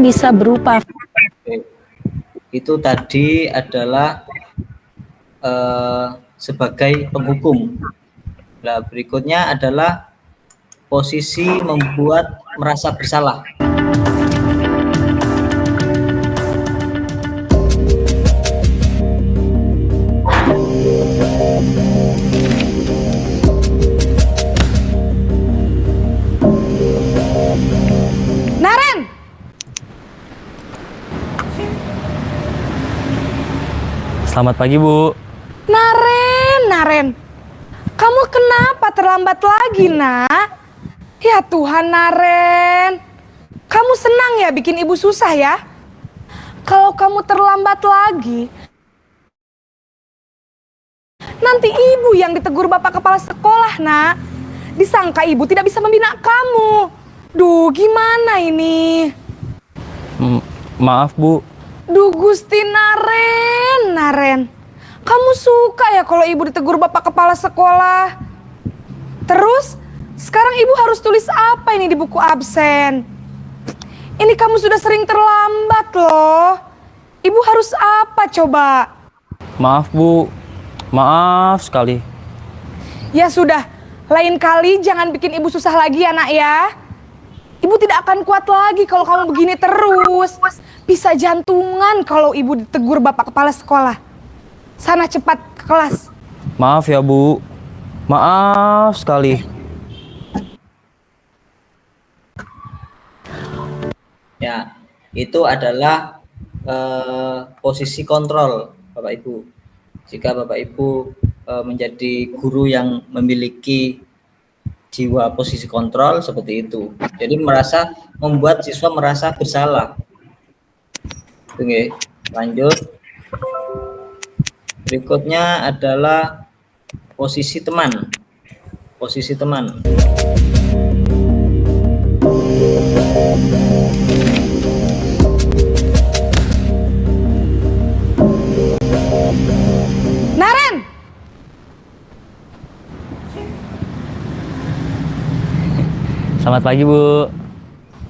bisa berupa. Itu tadi adalah sebagai penghukum. Nah, berikutnya adalah posisi membuat merasa bersalah. Naren! Selamat pagi, Bu. Naren. Kamu kenapa terlambat lagi, Nak? Ya Tuhan, Naren. Kamu senang ya bikin ibu susah ya? Kalau kamu terlambat lagi, nanti ibu yang ditegur bapak kepala sekolah, Nak. Disangka ibu tidak bisa membina kamu. Duh, gimana ini? Maaf, Bu. Duh, Gusti Naren. Kamu suka ya kalau ibu ditegur bapak kepala sekolah? Terus, sekarang ibu harus tulis apa ini di buku absen? Ini kamu sudah sering terlambat loh. Ibu harus apa coba? Maaf, Bu. Maaf sekali. Ya sudah, lain kali jangan bikin ibu susah lagi ya, Nak ya. Ibu tidak akan kuat lagi kalau kamu begini terus. Bisa jantungan kalau ibu ditegur bapak kepala sekolah. Sana cepat ke kelas. Maaf ya, Bu. Maaf sekali. Ya, itu adalah posisi kontrol Bapak Ibu. Jika Bapak Ibu menjadi guru yang memiliki jiwa posisi kontrol seperti itu, jadi membuat siswa merasa bersalah. Oke, lanjut. Berikutnya adalah posisi teman. Posisi teman. Naren! Selamat pagi, Bu.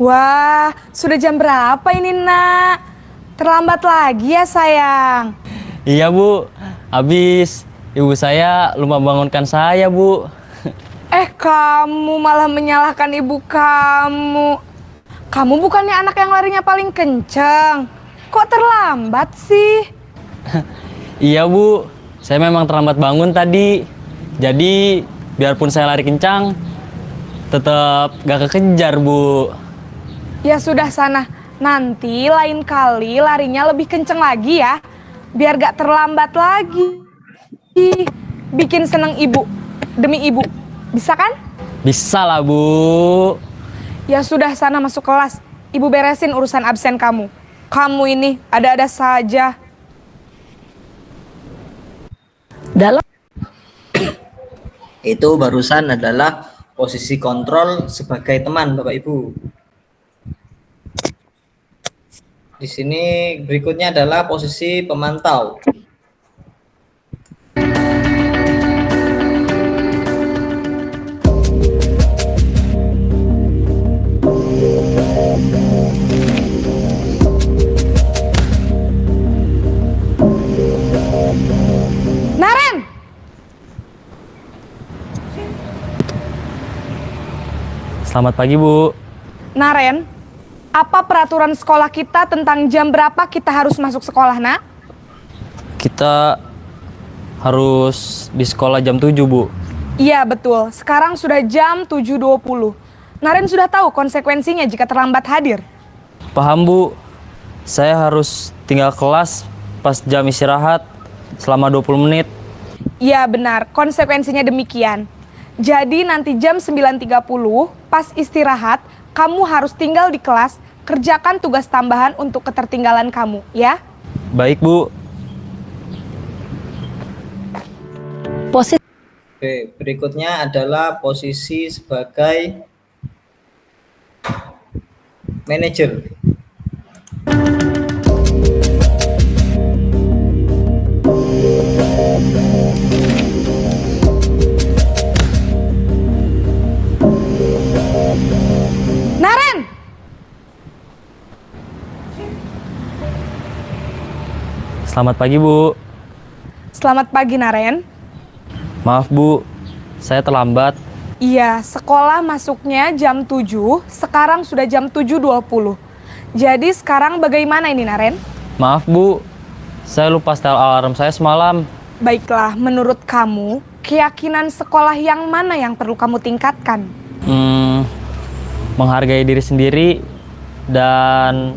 Wah, sudah jam berapa ini, Nak? Terlambat lagi ya, sayang. Iya, Bu. Habis ibu saya lupa bangunkan saya, Bu. Kamu malah menyalahkan ibu kamu. Kamu bukannya anak yang larinya paling kenceng. Kok terlambat sih? Iya, Bu. Saya memang terlambat bangun tadi. Jadi, biarpun saya lari kencang, tetap gak kekejar, Bu. Ya sudah sana. Nanti lain kali larinya lebih kenceng lagi ya. Biar gak terlambat lagi. Bikin seneng ibu. Demi ibu. Bisa kan? Bisa lah, Bu. Ya sudah sana masuk kelas. Ibu beresin urusan absen kamu. Kamu ini ada-ada saja. Dalam Itu barusan adalah posisi kontrol sebagai teman Bapak Ibu. Di sini berikutnya adalah posisi pemantau. Naren! Selamat pagi, Bu. Naren, apa peraturan sekolah kita tentang jam berapa kita harus masuk sekolah, Nak? Kita harus di sekolah jam 7, Bu. Iya, betul. Sekarang sudah jam 7.20. Naren sudah tahu konsekuensinya jika terlambat hadir. Paham, Bu. Saya harus tinggal kelas pas jam istirahat selama 20 menit. Iya, benar. Konsekuensinya demikian. Jadi nanti jam 9.30 pas istirahat, kamu harus tinggal di kelas, kerjakan tugas tambahan untuk ketertinggalan kamu, ya? Baik, Bu. posisi Oke, berikutnya adalah posisi sebagai manajer. Naren! Selamat pagi, Bu. Selamat pagi, Naren. Maaf, Bu. Saya terlambat. Iya, sekolah masuknya jam 7, sekarang sudah jam 7.20. Jadi sekarang bagaimana ini, Naren? Maaf, Bu. Saya lupa setel alarm saya semalam. Baiklah, menurut kamu, keyakinan sekolah yang mana yang perlu kamu tingkatkan? Menghargai diri sendiri dan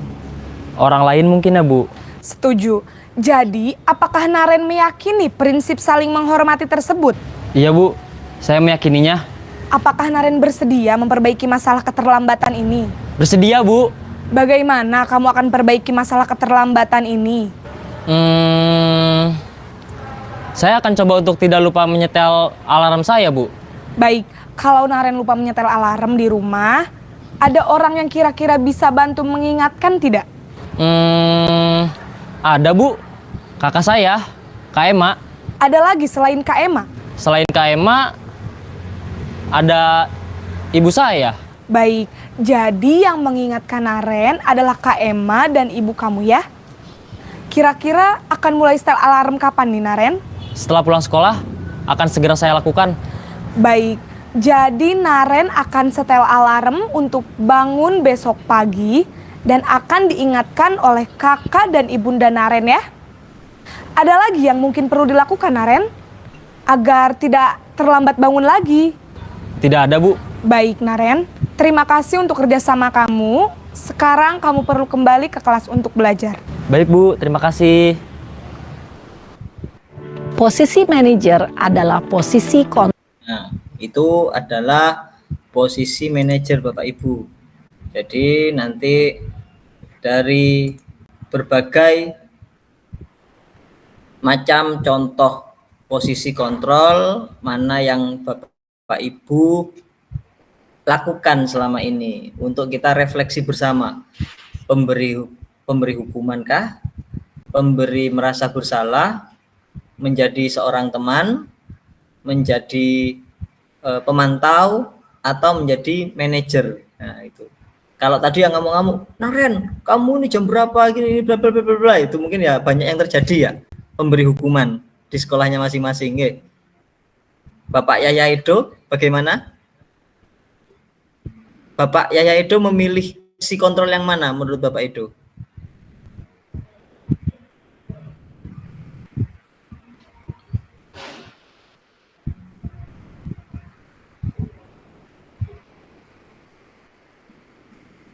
orang lain mungkin ya, Bu. Setuju. Jadi, apakah Naren meyakini prinsip saling menghormati tersebut? Iya, Bu. Saya meyakininya. Apakah Naren bersedia memperbaiki masalah keterlambatan ini? Bersedia, Bu. Bagaimana kamu akan perbaiki masalah keterlambatan ini? Saya akan coba untuk tidak lupa menyetel alarm saya, Bu. Baik, kalau Naren lupa menyetel alarm di rumah, ada orang yang kira-kira bisa bantu mengingatkan tidak? Ada, Bu. Kakak saya, Kak Ema. Ada lagi selain Kak Ema? Selain Kak Ema, ada ibu saya. Baik, jadi yang mengingatkan Naren adalah Kak Ema dan ibu kamu ya? Kira-kira akan mulai setel alarm kapan nih, Naren? Setelah pulang sekolah, akan segera saya lakukan. Baik, jadi Naren akan setel alarm untuk bangun besok pagi dan akan diingatkan oleh kakak dan ibunda Naren ya. Ada lagi yang mungkin perlu dilakukan, Naren? Agar tidak terlambat bangun lagi. Tidak ada, Bu. Baik, Naren. Terima kasih untuk kerjasama kamu. Sekarang kamu perlu kembali ke kelas untuk belajar. Baik, Bu. Terima kasih. Posisi manajer adalah posisi Nah, itu adalah posisi manajer Bapak Ibu. Jadi nanti dari berbagai macam contoh posisi kontrol mana yang Bapak Ibu lakukan selama ini untuk kita refleksi bersama. Pemberi hukumankah? Pemberi merasa bersalah? Menjadi seorang teman? Menjadi pemantau? Atau menjadi manajer? Nah, itu. Kalau tadi yang ngamuk-ngamuk, Naren, kamu ini jam berapa gini bla bla bla bla, itu mungkin ya banyak yang terjadi ya, pemberi hukuman di sekolahnya masing-masing. Bapak Yaya Edo bagaimana? Bapak Yaya Edo memilih si kontrol yang mana menurut Bapak Edo?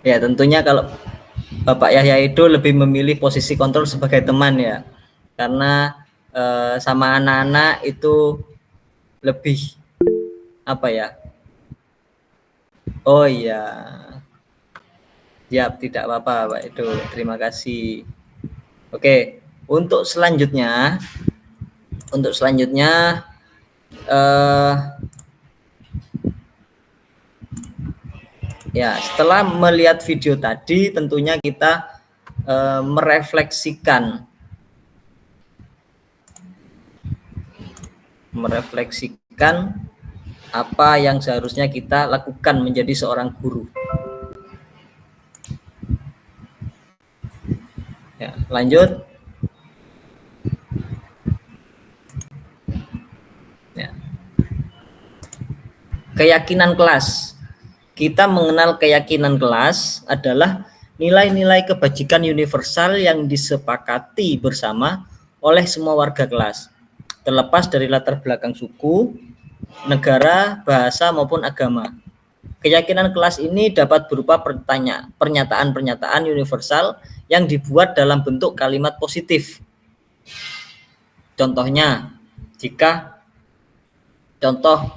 Ya, tentunya kalau Bapak Yahya itu lebih memilih posisi kontrol sebagai teman ya. Karena sama anak-anak itu lebih apa ya? Oh iya. Siap, tidak apa-apa Pak Edo. Terima kasih. Oke, untuk selanjutnya ya, setelah melihat video tadi, tentunya kita merefleksikan apa yang seharusnya kita lakukan menjadi seorang guru. Ya, lanjut. Ya. Keyakinan kelas. Kita mengenal keyakinan kelas adalah nilai-nilai kebajikan universal yang disepakati bersama oleh semua warga kelas, terlepas dari latar belakang suku, negara, bahasa, maupun agama. Keyakinan kelas ini dapat berupa pernyataan-pernyataan universal yang dibuat dalam bentuk kalimat positif. Contohnya, jika contoh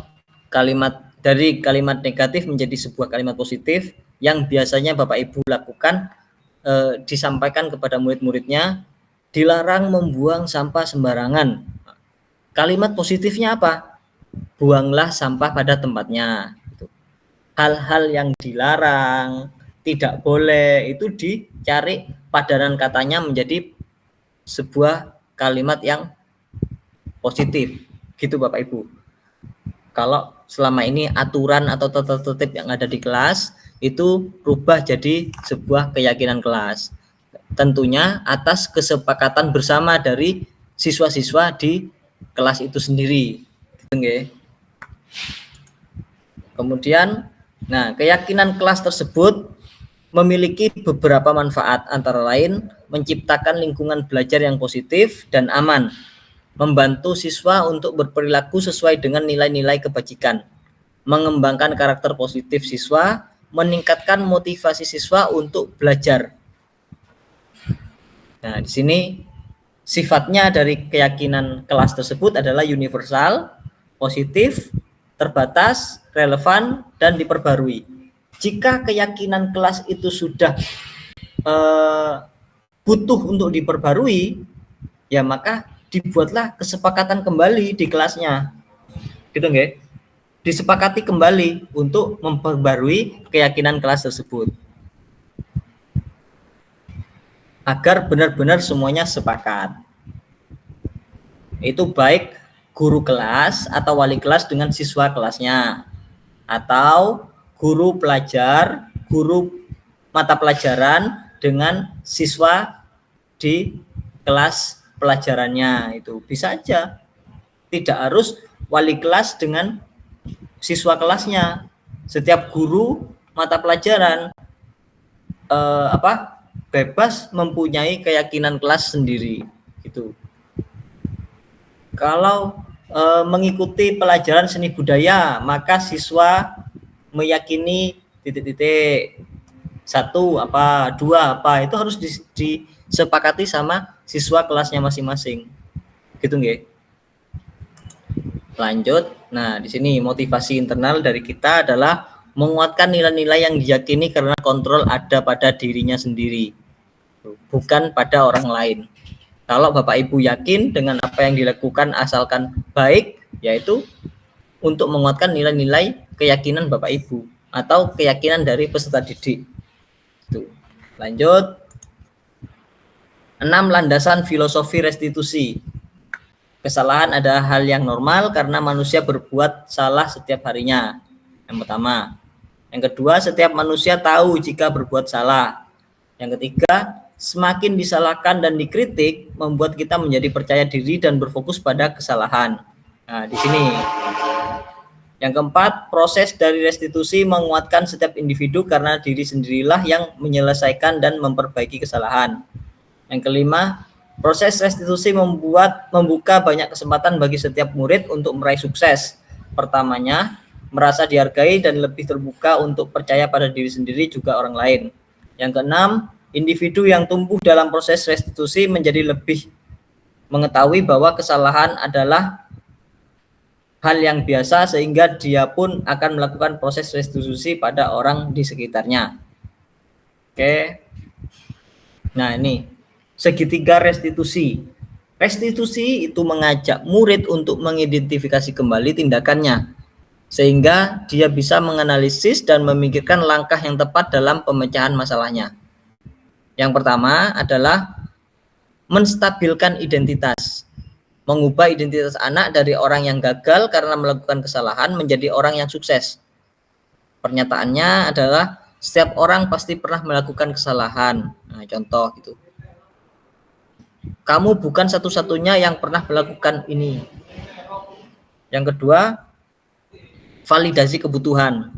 dari kalimat negatif menjadi sebuah kalimat positif yang biasanya Bapak Ibu lakukan, disampaikan kepada murid-muridnya, dilarang membuang sampah sembarangan. Kalimat positifnya apa? Buanglah sampah pada tempatnya. Hal-hal yang dilarang, tidak boleh, itu dicari padanan katanya menjadi sebuah kalimat yang positif. Gitu Bapak Ibu. Kalau selama ini aturan atau tertib yang ada di kelas itu rubah jadi sebuah keyakinan kelas. tentunya atas kesepakatan bersama dari siswa-siswa di kelas itu sendiri. Gitu nggih. Kemudian, nah, keyakinan kelas tersebut memiliki beberapa manfaat, antara lain menciptakan lingkungan belajar yang positif dan aman, membantu siswa untuk berperilaku sesuai dengan nilai-nilai kebajikan, mengembangkan karakter positif siswa, meningkatkan motivasi siswa untuk belajar. Nah, di sini sifatnya dari keyakinan kelas tersebut adalah universal, positif, terbatas, relevan, dan diperbarui. Jika keyakinan kelas itu sudah butuh untuk diperbarui, ya maka dibuatlah kesepakatan kembali di kelasnya. Gitu nggih? Disepakati kembali untuk memperbarui keyakinan kelas tersebut. Agar benar-benar semuanya sepakat. Itu baik guru kelas atau wali kelas dengan siswa kelasnya, atau guru pelajar, guru mata pelajaran dengan siswa di kelas pelajarannya. Itu bisa aja. Tidak harus wali kelas dengan siswa kelasnya. Setiap guru mata pelajaran bebas mempunyai keyakinan kelas sendiri. Gitu. Kalau mengikuti pelajaran seni budaya, maka siswa meyakini titik-titik, satu apa, dua apa, itu harus disepakati sama siswa kelasnya masing-masing. Gitu nggih. Lanjut. Nah, di sini motivasi internal dari kita adalah menguatkan nilai-nilai yang diyakini karena kontrol ada pada dirinya sendiri, bukan pada orang lain. Kalau Bapak Ibu yakin dengan apa yang dilakukan asalkan baik, yaitu untuk menguatkan nilai-nilai keyakinan Bapak Ibu atau keyakinan dari peserta didik. Tuh. Lanjut. 6. Landasan filosofi restitusi. Kesalahan adalah hal yang normal karena manusia berbuat salah setiap harinya. Yang pertama. Yang kedua, setiap manusia tahu jika berbuat salah. Yang ketiga, semakin disalahkan dan dikritik membuat kita menjadi percaya diri dan berfokus pada kesalahan. Nah, di sini. Yang keempat, proses dari restitusi menguatkan setiap individu karena diri sendirilah yang menyelesaikan dan memperbaiki kesalahan. Yang kelima, proses restitusi membuka banyak kesempatan bagi setiap murid untuk meraih sukses. Pertamanya, merasa dihargai dan lebih terbuka untuk percaya pada diri sendiri juga orang lain. Yang keenam, individu yang tumbuh dalam proses restitusi menjadi lebih mengetahui bahwa kesalahan adalah hal yang biasa sehingga dia pun akan melakukan proses restitusi pada orang di sekitarnya. Oke. Nah, ini segitiga restitusi. Restitusi itu mengajak murid untuk mengidentifikasi kembali tindakannya sehingga dia bisa menganalisis dan memikirkan langkah yang tepat dalam pemecahan masalahnya. Yang pertama adalah menstabilkan identitas. Mengubah identitas anak dari orang yang gagal karena melakukan kesalahan menjadi orang yang sukses. Pernyataannya adalah setiap orang pasti pernah melakukan kesalahan. Nah, contoh gitu. Kamu bukan satu-satunya yang pernah melakukan ini. Yang kedua, validasi kebutuhan.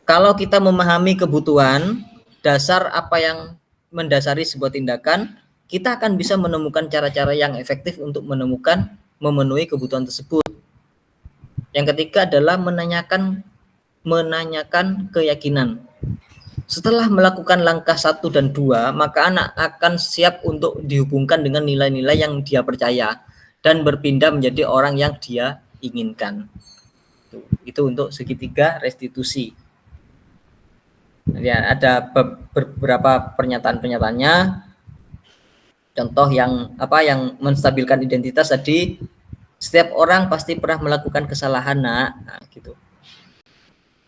Kalau kita memahami kebutuhan, dasar apa yang mendasari sebuah tindakan, kita akan bisa menemukan cara-cara yang efektif untuk memenuhi kebutuhan tersebut. Yang ketiga adalah menanyakan keyakinan. Setelah melakukan langkah 1 dan 2, maka anak akan siap untuk dihubungkan dengan nilai-nilai yang dia percaya dan berpindah menjadi orang yang dia inginkan. Itu untuk segitiga restitusi. Ya, ada beberapa pernyataan-pernyataannya. Contoh yang menstabilkan identitas tadi, setiap orang pasti pernah melakukan kesalahan, nak. Nah, gitu.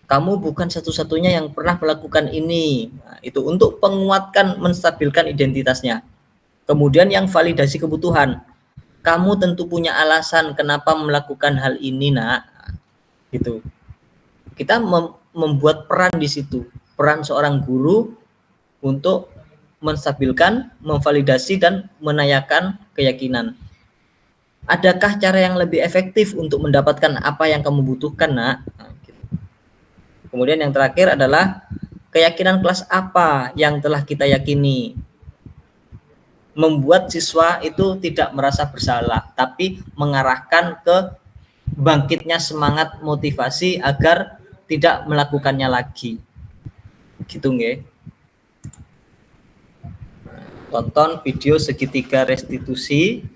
Kamu bukan satu-satunya yang pernah melakukan ini. Nah, itu untuk penguatkan, menstabilkan identitasnya. Kemudian yang validasi kebutuhan. Kamu tentu punya alasan kenapa melakukan hal ini, nak. Gitu. Kita membuat peran di situ. Peran seorang guru untuk menstabilkan, memvalidasi, dan menanyakan keyakinan. Adakah cara yang lebih efektif untuk mendapatkan apa yang kamu butuhkan, nak? Nah, gitu. Kemudian yang terakhir adalah keyakinan kelas apa yang telah kita yakini. Membuat siswa itu tidak merasa bersalah, tapi mengarahkan ke bangkitnya semangat motivasi agar tidak melakukannya lagi. Gitu nggih. Tonton video segitiga restitusi.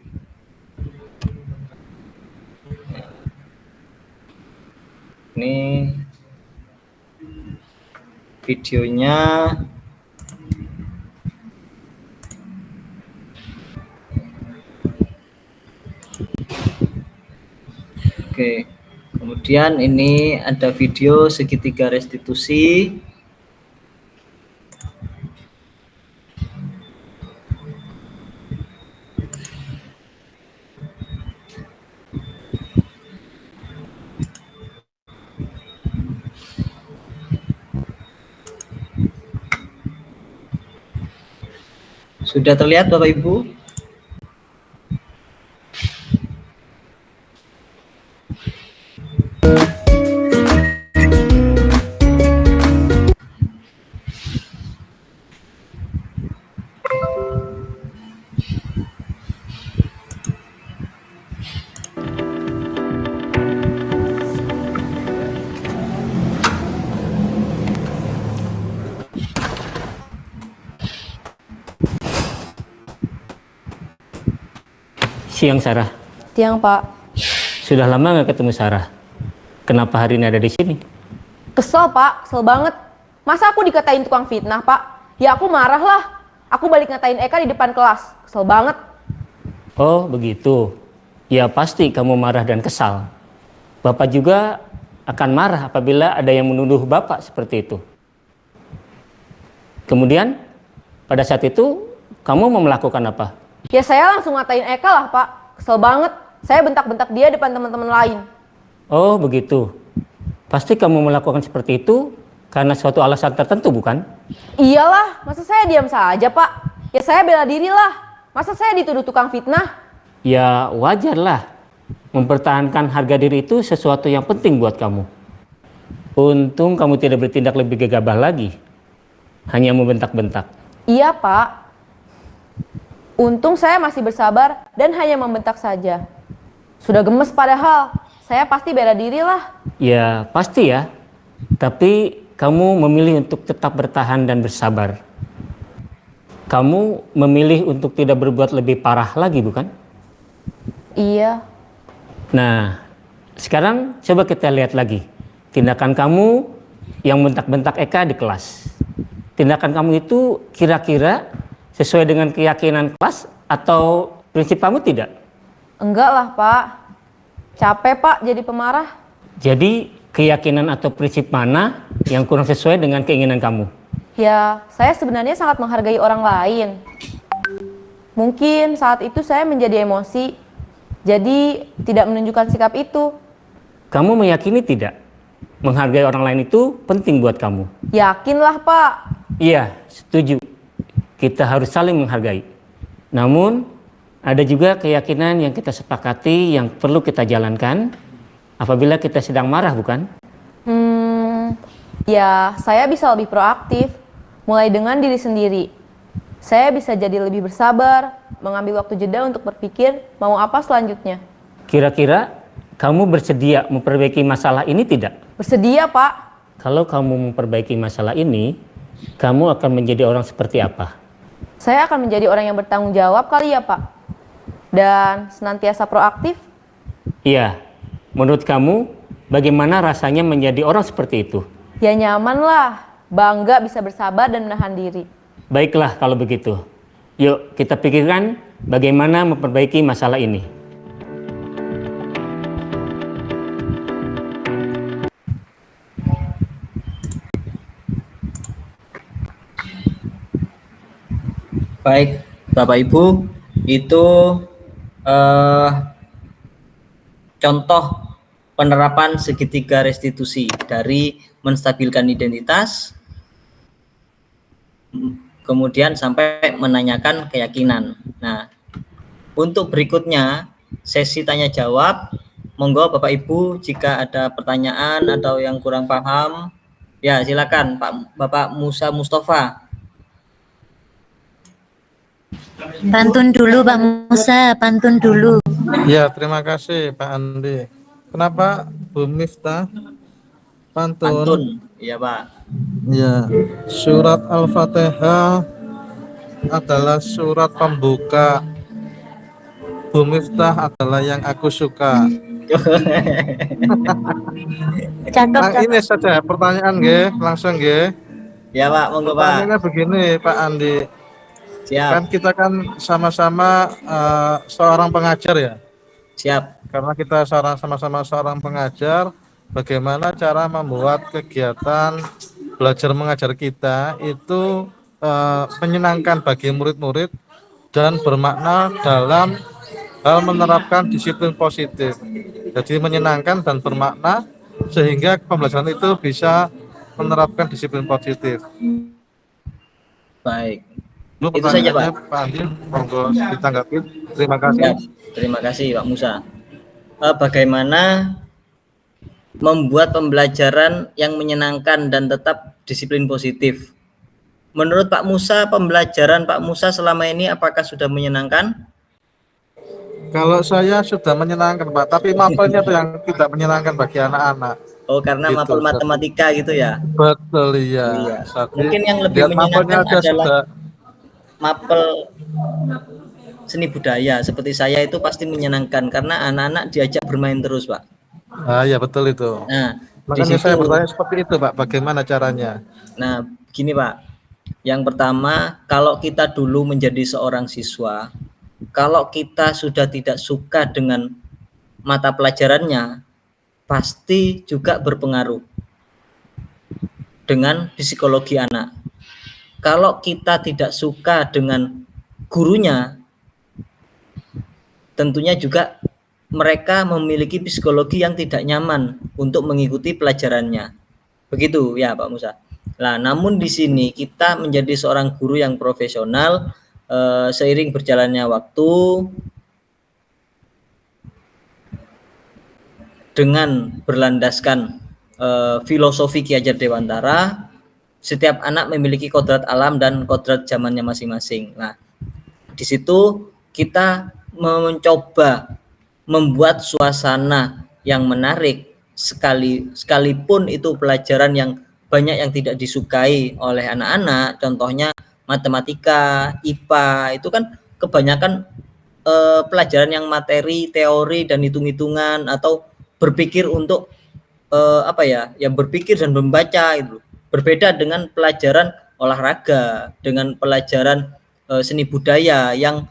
Ini videonya. Oke. Kemudian ini ada video segitiga restitusi. Sudah terlihat Bapak Ibu? Siang Sarah. Tiang, Pak. Sudah lama nggak ketemu Sarah. Kenapa hari ini ada di sini? Kesel, Pak. Kesel banget. Masa aku dikatain tukang fitnah, Pak? Ya aku marah lah. Aku balik ngatain Eka di depan kelas. Kesel banget. Oh begitu. Ya pasti kamu marah dan kesal. Bapak juga akan marah apabila ada yang menuduh Bapak seperti itu. Kemudian pada saat itu kamu mau melakukan apa? Ya saya langsung ngatain Eka lah, Pak. Kesel banget. Saya bentak-bentak dia depan teman-teman lain. Oh begitu. Pasti kamu melakukan seperti itu karena suatu alasan tertentu, bukan? Iyalah, masa saya diam saja, Pak? Ya saya bela diri lah. Masa saya dituduh tukang fitnah? Ya wajarlah. Mempertahankan harga diri itu sesuatu yang penting buat kamu. Untung kamu tidak bertindak lebih gegabah lagi. Hanya membentak-bentak. Iya, Pak. Untung saya masih bersabar dan hanya membentak saja. Sudah gemes padahal. Saya pasti bela diri lah. Ya pasti ya. Tapi kamu memilih untuk tetap bertahan dan bersabar. Kamu memilih untuk tidak berbuat lebih parah lagi, bukan? Iya. Nah, sekarang coba kita lihat lagi. Tindakan kamu yang bentak-bentak Eka di kelas. Tindakan kamu itu kira-kira sesuai dengan keyakinan kelas atau prinsip kamu tidak? Enggak lah, Pak. Capek, Pak, jadi pemarah. Jadi keyakinan atau prinsip mana yang kurang sesuai dengan keinginan kamu? Ya, saya sebenarnya sangat menghargai orang lain. Mungkin saat itu saya menjadi emosi, jadi tidak menunjukkan sikap itu. Kamu meyakini tidak? Menghargai orang lain itu penting buat kamu. Yakinlah, Pak. Iya, setuju. Kita harus saling menghargai. Namun, ada juga keyakinan yang kita sepakati yang perlu kita jalankan apabila kita sedang marah, bukan? Ya, saya bisa lebih proaktif, mulai dengan diri sendiri. Saya bisa jadi lebih bersabar, mengambil waktu jeda untuk berpikir mau apa selanjutnya. Kira-kira kamu bersedia memperbaiki masalah ini tidak? Bersedia, Pak. Kalau kamu memperbaiki masalah ini, kamu akan menjadi orang seperti apa? Saya akan menjadi orang yang bertanggung jawab kali ya, Pak. Dan senantiasa proaktif. Iya, menurut kamu bagaimana rasanya menjadi orang seperti itu? Ya nyaman lah, bangga bisa bersabar dan menahan diri. Baiklah kalau begitu. Yuk kita pikirkan bagaimana memperbaiki masalah ini. Baik, Bapak Ibu, itu contoh penerapan segitiga restitusi dari menstabilkan identitas, kemudian sampai menanyakan keyakinan. Nah, untuk berikutnya sesi tanya jawab, monggo Bapak Ibu jika ada pertanyaan atau yang kurang paham, ya silakan Bapak Musa Mustafa. Pantun dulu Pak Musa, pantun dulu. Ya, terima kasih Pak Andi. Kenapa Bu Miftah? Pantun, iya Pak. Ya, surat Al-Fatihah adalah surat pembuka. Bu Miftah adalah yang aku suka. Cakep, Nah, ini saja pertanyaan langsung Ya Pak, monggo Pak. Pertanyaannya begini Pak Andi. Siap, Kan kita kan sama-sama seorang pengajar ya. siap. Karena kita sama-sama seorang pengajar, bagaimana cara membuat kegiatan belajar mengajar kita itu menyenangkan bagi murid-murid dan bermakna dalam hal menerapkan disiplin positif. Jadi menyenangkan dan bermakna sehingga pembelajaran itu bisa menerapkan disiplin positif. Baik. Itu Itu saja, pertanyaannya Pak Andi, monggo ditanggapi. Terima kasih. Ya, terima kasih Pak Musa. Bagaimana membuat pembelajaran yang menyenangkan dan tetap disiplin positif? Menurut Pak Musa, pembelajaran Pak Musa selama ini apakah sudah menyenangkan? Kalau saya sudah menyenangkan Pak, tapi mapelnya itu yang tidak menyenangkan bagi anak-anak. Oh, karena Gitu, mapel Ustaz. matematika gitu ya? Betul iya. Iya. Jadi, Mungkin yang lebih lihat mapelnya menyenangkan aja adalah sudah. mapel seni budaya seperti saya itu pasti menyenangkan karena anak-anak diajak bermain terus, Pak. Ah ya betul itu. Nah, di Makanya saya situ, bertanya seperti itu Pak, bagaimana caranya? nah, gini Pak. Yang pertama, kalau kita dulu menjadi seorang siswa, kalau kita sudah tidak suka dengan mata pelajarannya, pasti juga berpengaruh dengan psikologi anak. Kalau kita tidak suka dengan gurunya, tentunya juga mereka memiliki psikologi yang tidak nyaman untuk mengikuti pelajarannya. Begitu ya Pak Musa. Nah, namun di sini kita menjadi seorang guru yang profesional, seiring berjalannya waktu dengan berlandaskan filosofi Ki Hajar Dewantara, setiap anak memiliki kodrat alam dan kodrat zamannya masing-masing. Nah, di situ kita mencoba membuat suasana yang menarik sekalipun itu pelajaran yang banyak yang tidak disukai oleh anak-anak, contohnya matematika, IPA, itu kan kebanyakan pelajaran yang materi, teori dan hitung-hitungan atau berpikir untuk berpikir dan membaca itu. Berbeda dengan pelajaran olahraga, dengan pelajaran seni budaya yang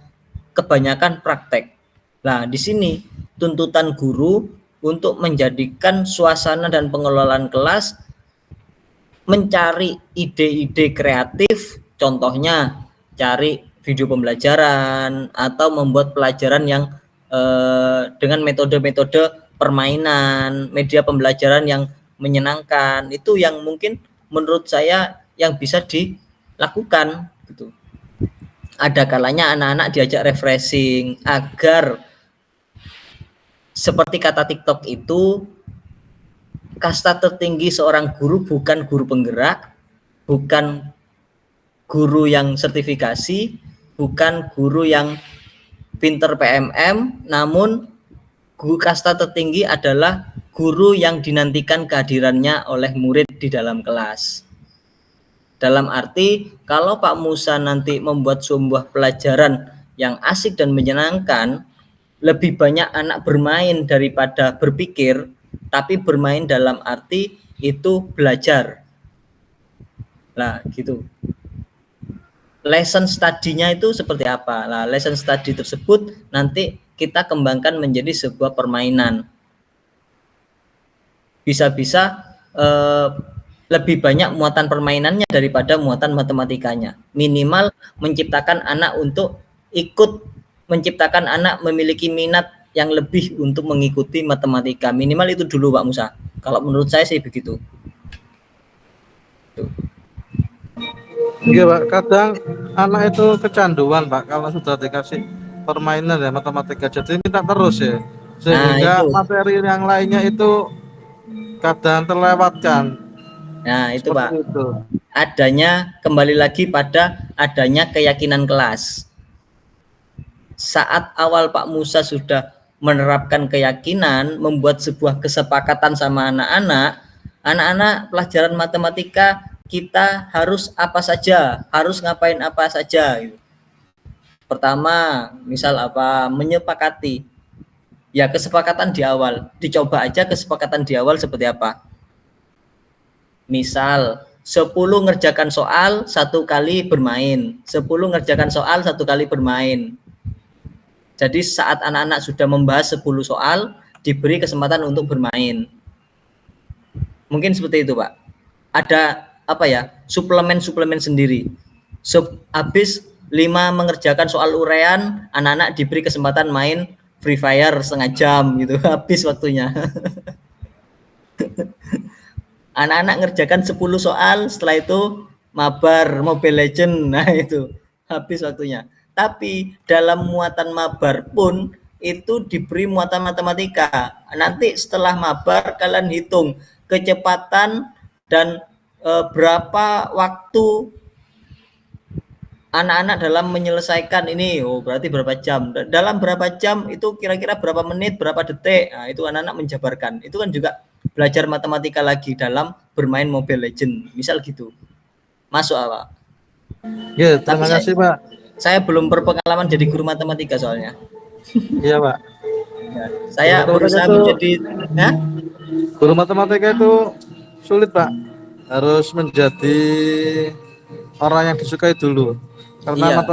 kebanyakan praktek. Nah, di sini tuntutan guru untuk menjadikan suasana dan pengelolaan kelas mencari ide-ide kreatif, contohnya cari video pembelajaran atau membuat pelajaran yang dengan metode-metode permainan, media pembelajaran yang menyenangkan. Itu yang mungkin menurut saya yang bisa dilakukan gitu. Ada kalanya anak-anak diajak refreshing agar seperti kata TikTok itu, kasta tertinggi seorang guru bukan guru penggerak, bukan guru yang sertifikasi, bukan guru yang pinter PMM, namun guru kasta tertinggi adalah guru yang dinantikan kehadirannya oleh murid di dalam kelas. Dalam arti, kalau Pak Musa nanti membuat sebuah pelajaran yang asik dan menyenangkan, lebih banyak anak bermain daripada berpikir, tapi bermain dalam arti itu belajar. Nah, gitu. Lesson study-nya itu seperti apa? Nah, lesson study tersebut nanti kita kembangkan menjadi sebuah permainan. Bisa-bisa lebih banyak muatan permainannya daripada muatan matematikanya. Minimal menciptakan anak untuk ikut, menciptakan anak memiliki minat yang lebih untuk mengikuti matematika. Minimal itu dulu Pak Musa. Kalau menurut saya sih begitu. Iya Pak, kadang anak itu kecanduan Pak kalau sudah dikasih permainan ya matematika jadi minta terus ya, Nah, sehingga itu. materi yang lainnya itu kadang terlewatkan Nah, itu seperti Pak. itu. Adanya kembali lagi pada adanya keyakinan kelas. Saat awal Pak Musa sudah menerapkan keyakinan, membuat sebuah kesepakatan sama anak-anak, anak-anak pelajaran matematika kita harus apa saja, harus ngapain apa saja. Gitu. Pertama, misal apa, menyepakati. Ya kesepakatan di awal, dicoba aja kesepakatan di awal seperti apa. Misal 10 ngerjakan soal 1 kali bermain, 10 ngerjakan soal 1 kali bermain. Jadi saat anak-anak sudah membahas 10 soal, diberi kesempatan untuk bermain. Mungkin seperti itu, Pak. Ada apa ya? Suplemen-suplemen sendiri. Habis 5 mengerjakan soal urean, anak-anak diberi kesempatan main Free Fire setengah jam gitu. Habis waktunya. Anak-anak ngerjakan 10 soal, setelah itu mabar Mobile Legend. Nah, itu habis waktunya. Tapi dalam muatan mabar pun itu diberi muatan matematika. Nanti setelah mabar kalian hitung kecepatan dan berapa waktu anak-anak dalam menyelesaikan ini. Oh, berarti berapa jam? Dalam berapa jam itu kira-kira berapa menit, berapa detik. Nah, itu anak-anak menjabarkan. Itu kan juga belajar matematika lagi dalam bermain Mobile Legend. Misal gitu. Masuk apa? Ya, terima kasih Pak. Saya belum berpengalaman jadi guru matematika soalnya. Iya Pak. Ya, saya berusaha menjadi guru matematika itu sulit Pak. Harus menjadi orang yang disukai dulu. Karena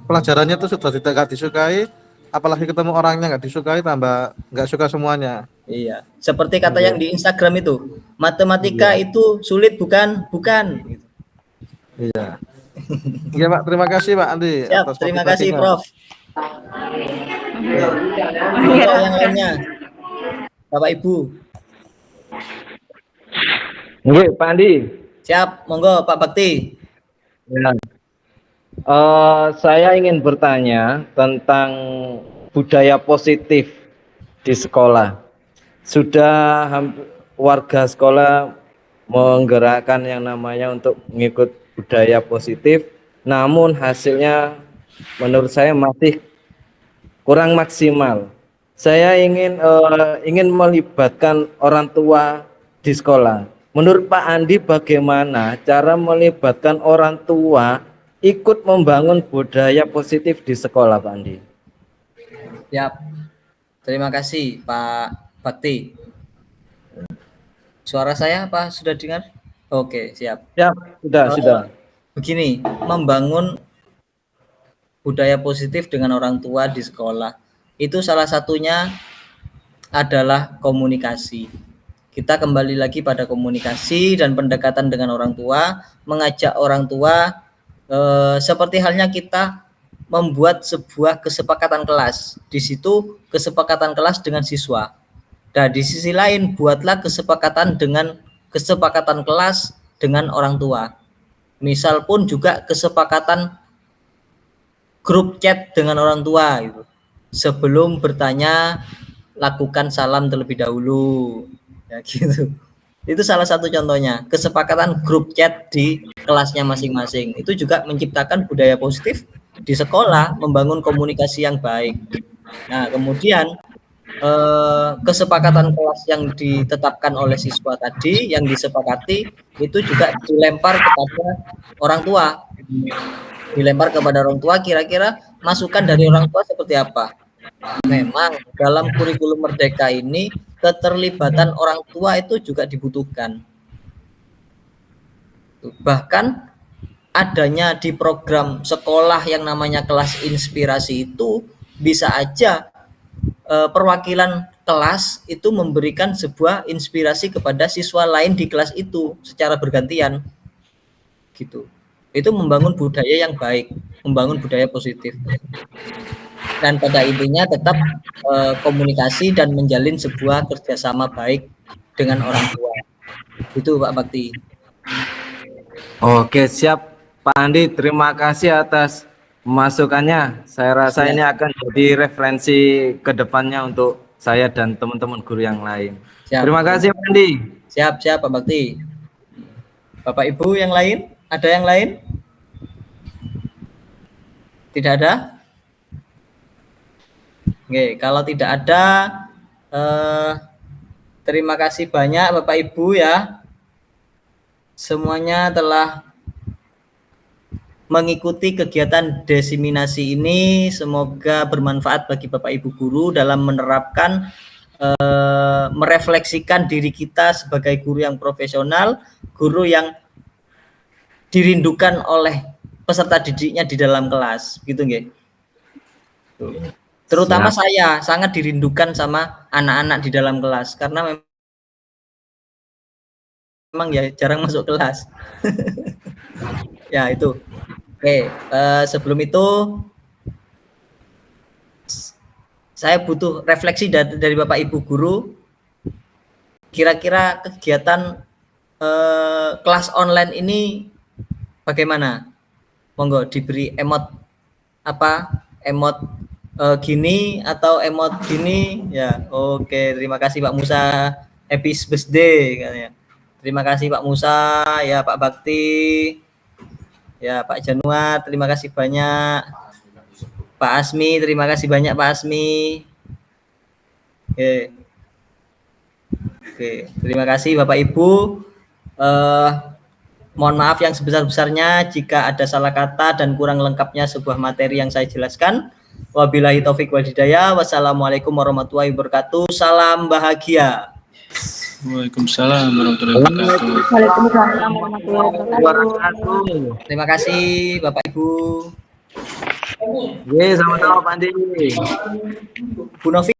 pelajarannya itu sudah tidak disukai, apalagi ketemu orangnya nggak disukai, tambah nggak suka semuanya. Iya. Seperti kata yang di Instagram itu, matematika itu sulit bukan? Bukan. Gitu. Iya. Iya Pak, terima kasih Pak Andi. Siap, terima kasih Prof. Untuk yang lainnya, Bapak Ibu. Nggih, Pak Andi. Siap, monggo Pak Bakti. Ya. Saya ingin bertanya tentang budaya positif di sekolah. Sudah warga sekolah menggerakkan yang namanya untuk mengikut budaya positif, namun hasilnya menurut saya masih kurang maksimal. Saya ingin melibatkan orang tua di sekolah. Menurut Pak Andi, bagaimana cara melibatkan orang tua ikut membangun budaya positif di sekolah, Pak Andi? Siap. Terima kasih Pak Bakti. Suara saya apa sudah dengar? Oke, siap. Ya, sudah. Begini, membangun budaya positif dengan orang tua di sekolah itu salah satunya adalah komunikasi. Kita kembali lagi pada komunikasi dan pendekatan dengan orang tua, mengajak orang tua seperti halnya kita membuat sebuah kesepakatan kelas. Di situ kesepakatan kelas dengan siswa. Nah, di sisi lain buatlah kesepakatan kelas dengan orang tua. Misal pun juga kesepakatan grup chat dengan orang tua gitu. Sebelum bertanya lakukan salam terlebih dahulu. Ya gitu. Itu salah satu contohnya, kesepakatan grup chat di kelasnya masing-masing. Itu juga menciptakan budaya positif di sekolah, membangun komunikasi yang baik. Nah, kemudian kesepakatan kelas yang ditetapkan oleh siswa tadi, yang disepakati, itu juga dilempar kepada orang tua. Dilempar kepada orang tua, kira-kira masukan dari orang tua seperti apa? Memang dalam kurikulum Merdeka ini keterlibatan orang tua itu juga dibutuhkan. Bahkan adanya di program sekolah yang namanya kelas inspirasi itu bisa aja perwakilan kelas itu memberikan sebuah inspirasi kepada siswa lain di kelas itu secara bergantian. Gitu. Itu membangun budaya yang baik, membangun budaya positif. Dan pada intinya tetap komunikasi dan menjalin sebuah kerjasama baik dengan orang tua. Itu Pak Bakti. Oke, siap Pak Andi, terima kasih atas masukannya. Saya rasa ini akan jadi referensi ke depannya untuk saya dan teman-teman guru yang lain. Siap. Terima kasih Pak Andi. Siap Pak Bakti. Bapak Ibu yang lain? Ada yang lain? Tidak ada? Oke, kalau tidak ada, terima kasih banyak Bapak Ibu ya. Semuanya telah mengikuti kegiatan diseminasi ini. Semoga bermanfaat bagi Bapak Ibu guru dalam menerapkan, merefleksikan diri kita sebagai guru yang profesional, guru yang dirindukan oleh peserta didiknya di dalam kelas, gitu nggih. Terutama saya sangat dirindukan sama anak-anak di dalam kelas karena memang ya jarang masuk kelas. Ya itu. Oke, sebelum itu saya butuh refleksi dari Bapak Ibu guru. Kira-kira kegiatan kelas online ini bagaimana? Monggo diberi emot apa? Emot gini atau emot gini ya. Oke, terima kasih Pak Musa. Happy birthday katanya. Terima kasih Pak Musa, ya Pak Bakti, ya Pak Januar, terima kasih banyak. Pak Asmi, terima kasih banyak Pak Asmi. Oke. Oke, terima kasih Bapak Ibu. Mohon maaf yang sebesar-besarnya jika ada salah kata dan kurang lengkapnya sebuah materi yang saya jelaskan. Wabillahi taufik wal hidayah. Wassalamualaikum warahmatullahi wabarakatuh. Salam bahagia. Waalaikumsalam warahmatullahi wabarakatuh. Waalaikumsalam warahmatullahi wabarakatuh. Terima kasih Bapak Ibu. Sama-sama Pak Andi. Bu Novi.